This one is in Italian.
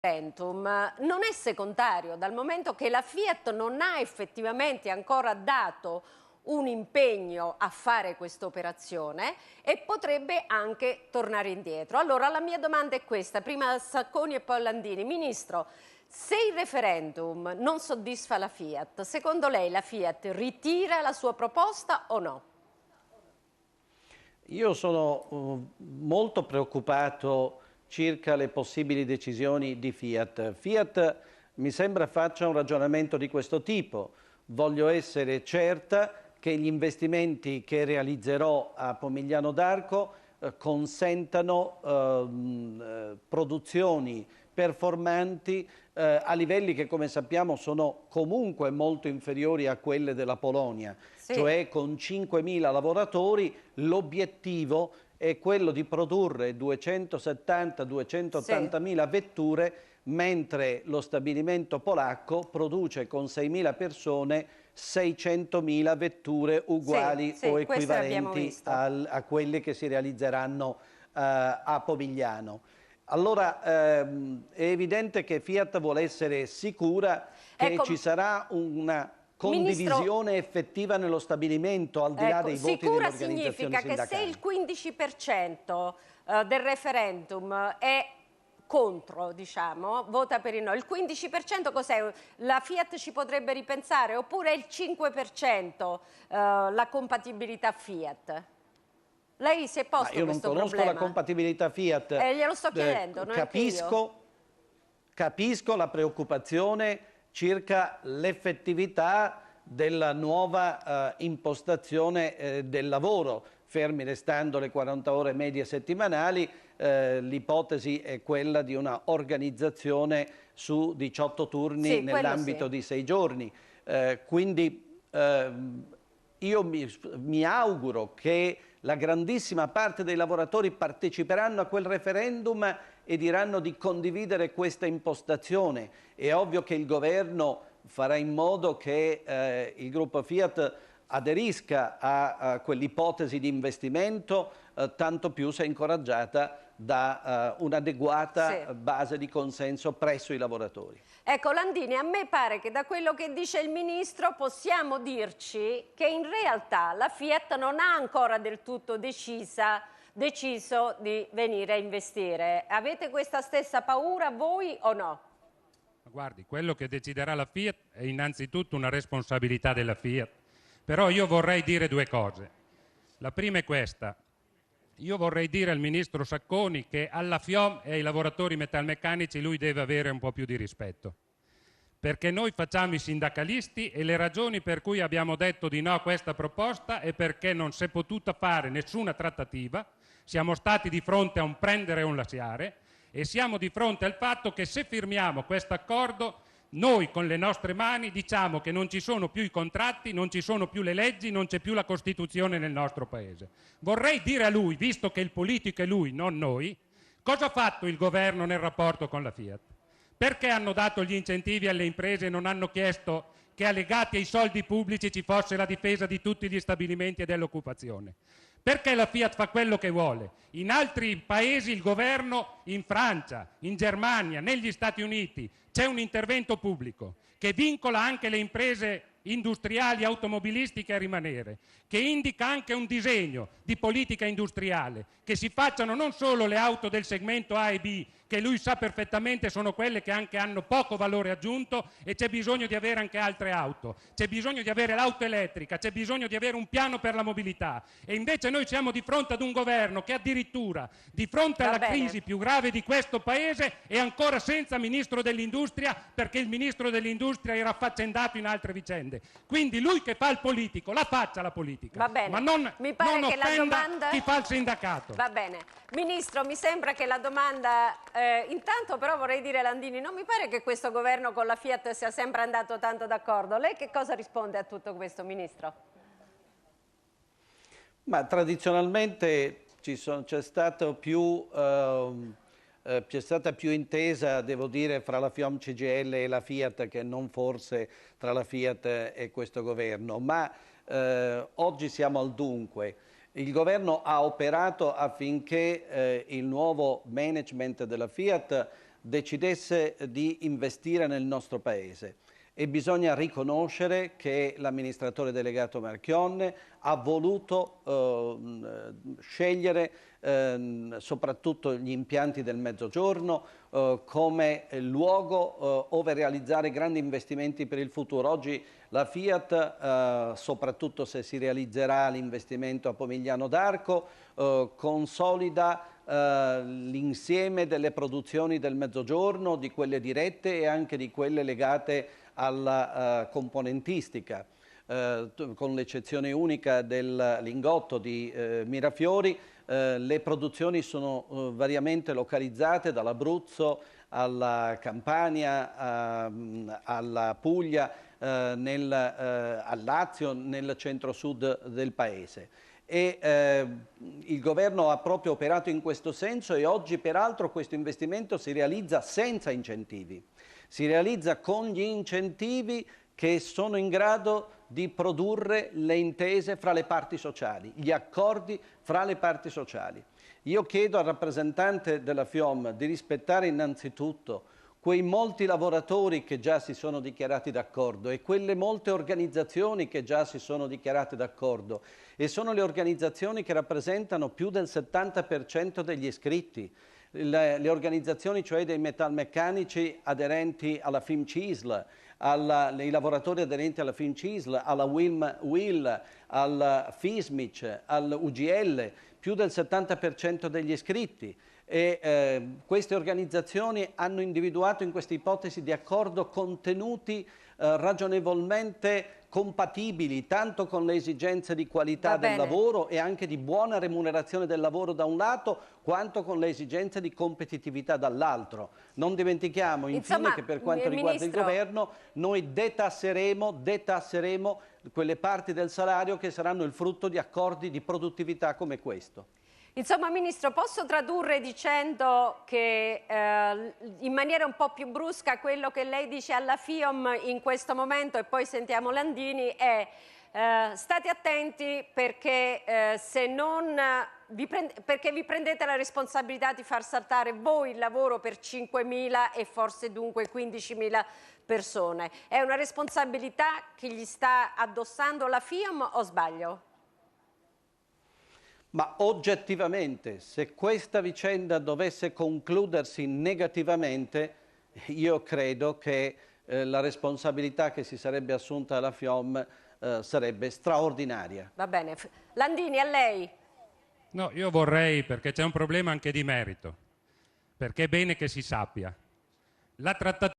referendum non è secondario, dal momento che la Fiat non ha effettivamente ancora dato un impegno a fare questa operazione e potrebbe anche tornare indietro. Allora la mia domanda è questa, prima Sacconi e poi Landini. Ministro, se il referendum non soddisfa la Fiat, secondo lei la Fiat ritira la sua proposta o no? Io sono molto preoccupato circa le possibili decisioni di Fiat. Fiat mi sembra faccia un ragionamento di questo tipo. Voglio essere certa che gli investimenti che realizzerò a Pomigliano d'Arco consentano produzioni performanti a livelli che, come sappiamo, sono comunque molto inferiori a quelle della Polonia. Sì. Cioè con 5.000 lavoratori l'obiettivo è quello di produrre 270-280.000 vetture, mentre lo stabilimento polacco produce con 6.000 persone 600.000 vetture uguali o equivalenti a quelle che si realizzeranno a Pomigliano. Allora è evidente che Fiat vuole essere sicura che ci sarà una condivisione effettiva nello stabilimento, al di là dei voti delle organizzazioni sindacali. Significa che se il 15% del referendum è contro, diciamo, vota per il no, il 15% cos'è? La Fiat ci potrebbe ripensare, oppure il 5% la compatibilità Fiat? Lei si è posto questo problema? Io non conosco la compatibilità Fiat. Glielo sto chiedendo, non capisco la preoccupazione circa l'effettività della nuova impostazione del lavoro. Fermi restando le 40 ore medie settimanali, l'ipotesi è quella di una organizzazione su 18 turni nell'ambito di 6 giorni. Quindi io mi auguro che la grandissima parte dei lavoratori parteciperanno a quel referendum e diranno di condividere questa impostazione. È ovvio che il governo farà in modo che il gruppo Fiat aderisca a quell'ipotesi di investimento, tanto più se incoraggiata da un'adeguata base di consenso presso i lavoratori. Ecco, Landini, a me pare che da quello che dice il Ministro possiamo dirci che in realtà la Fiat non ha ancora del tutto deciso di venire a investire. Avete questa stessa paura voi o no? Guardi, quello che deciderà la Fiat è innanzitutto una responsabilità della Fiat. Però io vorrei dire due cose. La prima è questa. Io vorrei dire al Ministro Sacconi che alla FIOM e ai lavoratori metalmeccanici lui deve avere un po' più di rispetto. Perché noi facciamo i sindacalisti e le ragioni per cui abbiamo detto di no a questa proposta è perché non si è potuta fare nessuna trattativa, siamo stati di fronte a un prendere e un lasciare e siamo di fronte al fatto che se firmiamo questo accordo noi con le nostre mani diciamo che non ci sono più i contratti, non ci sono più le leggi, non c'è più la Costituzione nel nostro Paese. Vorrei dire a lui, visto che il politico è lui, non noi, cosa ha fatto il governo nel rapporto con la Fiat? Perché hanno dato gli incentivi alle imprese e non hanno chiesto che allegati ai soldi pubblici ci fosse la difesa di tutti gli stabilimenti e dell'occupazione? Perché la Fiat fa quello che vuole? In altri paesi il governo, in Francia, in Germania, negli Stati Uniti, c'è un intervento pubblico che vincola anche le imprese industriali automobilistiche a rimanere, che indica anche un disegno di politica industriale, che si facciano non solo le auto del segmento A e B, che lui sa perfettamente sono quelle che anche hanno poco valore aggiunto e c'è bisogno di avere anche altre auto, c'è bisogno di avere l'auto elettrica, c'è bisogno di avere un piano per la mobilità e invece noi siamo di fronte ad un governo che addirittura di fronte alla crisi più grave di questo paese è ancora senza ministro dell'industria perché il ministro dell'industria era affaccendato in altre vicende. Quindi lui che fa il politico, la faccia la politica, ma non offenda chi fa il sindacato. Va bene. Ministro, mi sembra che la domanda... intanto però vorrei dire, Landini, non mi pare che questo governo con la Fiat sia sempre andato tanto d'accordo. Lei che cosa risponde a tutto questo, Ministro? Ma tradizionalmente c'è stata più intesa, devo dire, fra la FIOM CGIL e la Fiat che non forse tra la Fiat e questo governo. Ma oggi siamo al dunque. Il governo ha operato affinché il nuovo management della Fiat decidesse di investire nel nostro Paese. E bisogna riconoscere che l'amministratore delegato Marchionne ha voluto scegliere soprattutto gli impianti del Mezzogiorno come luogo dove realizzare grandi investimenti per il futuro. Oggi la Fiat, soprattutto se si realizzerà l'investimento a Pomigliano d'Arco, consolida l'insieme delle produzioni del Mezzogiorno, di quelle dirette e anche di quelle legate alla componentistica, con l'eccezione unica del lingotto di Mirafiori. Le produzioni sono variamente localizzate dall'Abruzzo alla Campania, alla Puglia, al Lazio, nel centro-sud del Paese. Il governo ha proprio operato in questo senso e oggi peraltro questo investimento si realizza senza incentivi, si realizza con gli incentivi che sono in grado di produrre le intese fra le parti sociali, gli accordi fra le parti sociali. Io chiedo al rappresentante della FIOM di rispettare innanzitutto quei molti lavoratori che già si sono dichiarati d'accordo e quelle molte organizzazioni che già si sono dichiarate d'accordo, e sono le organizzazioni che rappresentano più del 70% degli iscritti. Le organizzazioni cioè dei metalmeccanici aderenti alla FIMCISL, i lavoratori aderenti alla FIMCISL, alla WIL, al FISMIC, all'UGL, più del 70% degli iscritti. Queste organizzazioni hanno individuato in questa ipotesi di accordo contenuti ragionevolmente compatibili tanto con le esigenze di qualità del lavoro e anche di buona remunerazione del lavoro da un lato, quanto con le esigenze di competitività dall'altro. Non dimentichiamo infine che per quanto riguarda il governo noi detasseremo quelle parti del salario che saranno il frutto di accordi di produttività come questo. Insomma, Ministro, posso tradurre dicendo che in maniera un po' più brusca quello che lei dice alla FIOM in questo momento, e poi sentiamo Landini, è state attenti perché perché vi prendete la responsabilità di far saltare voi il lavoro per 5.000 e forse dunque 15.000 persone. È una responsabilità che gli sta addossando la FIOM o sbaglio? Ma oggettivamente, se questa vicenda dovesse concludersi negativamente, io credo che la responsabilità che si sarebbe assunta alla FIOM sarebbe straordinaria. Va bene. Landini, a lei. No, io vorrei, perché c'è un problema anche di merito, perché è bene che si sappia. La trattativa